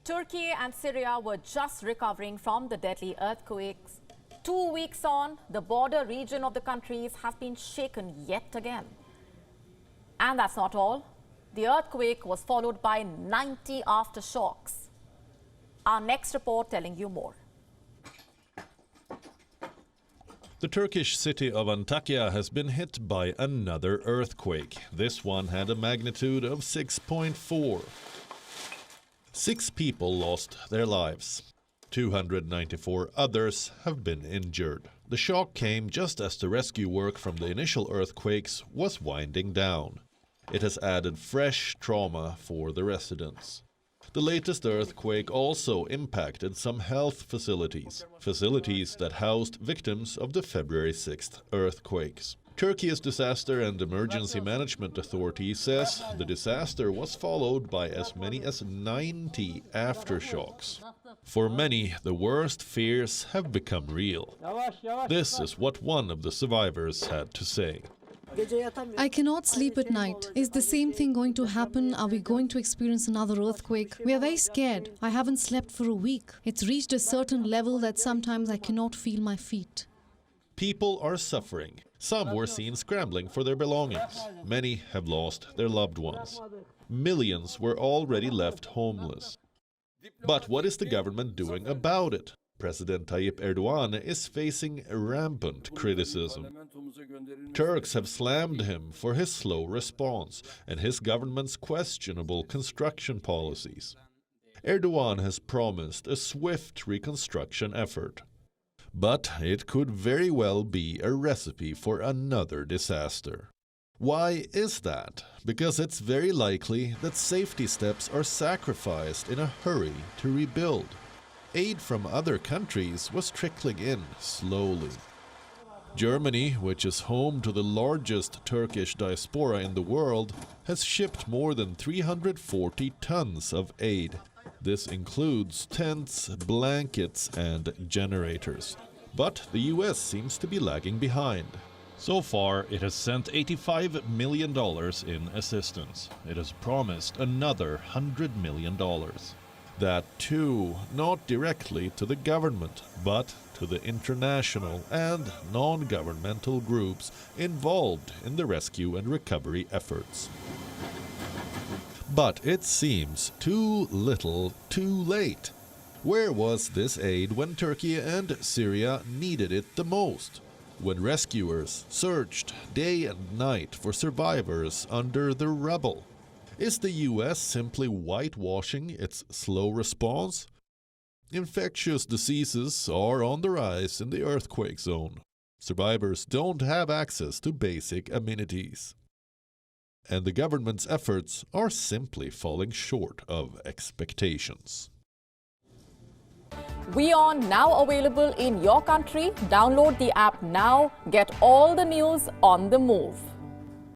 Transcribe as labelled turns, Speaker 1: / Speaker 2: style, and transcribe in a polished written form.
Speaker 1: Turkey and Syria were just recovering from the deadly earthquakes. 2 weeks on, the border region of the countries has been shaken yet again. And that's not all. The earthquake was followed by 90 aftershocks. Our next report telling you more.
Speaker 2: The Turkish city of Antakya has been hit by another earthquake. This one had a magnitude of 6.4. 6 people lost their lives. 294 others have been injured. The shock came just as the rescue work from the initial earthquakes was winding down. It has added fresh trauma for the residents. The latest earthquake also impacted some health facilities that housed victims of the February 6th earthquakes. Turkey's Disaster and Emergency Management Authority says the disaster was followed by as many as 90 aftershocks. For many, the worst fears have become real. This is what one of the survivors had to say.
Speaker 3: I cannot sleep at night. Is the same thing going to happen? Are we going to experience another earthquake? We are very scared. I haven't slept for a week. It's reached a certain level that sometimes I cannot feel my feet.
Speaker 2: People are suffering. Some were seen scrambling for their belongings. Many have lost their loved ones. Millions were already left homeless. But what is the government doing about it? President Tayyip Erdogan is facing rampant criticism. Turks have slammed him for his slow response and his government's questionable construction policies. Erdogan has promised a swift reconstruction effort. But it could very well be a recipe for another disaster. Why is that? Because it's very likely that safety steps are sacrificed in a hurry to rebuild. Aid from other countries was trickling in slowly. Germany, which is home to the largest Turkish diaspora in the world, has shipped more than 340 tons of aid. This includes tents, blankets, and generators. But the US seems to be lagging behind. So far, it has sent $85 million in assistance. It has promised another $100 million. That too, not directly to the government, but to the international and non-governmental groups involved in the rescue and recovery efforts. But it seems too little, too late. Where was this aid when Turkey and Syria needed it the most? When rescuers searched day and night for survivors under the rubble? Is the US simply whitewashing its slow response? Infectious diseases are on the rise in the earthquake zone. Survivors don't have access to basic amenities. And the government's efforts are simply falling short of expectations.
Speaker 1: WION now available in your country. Download the app now. Get all the news on the move.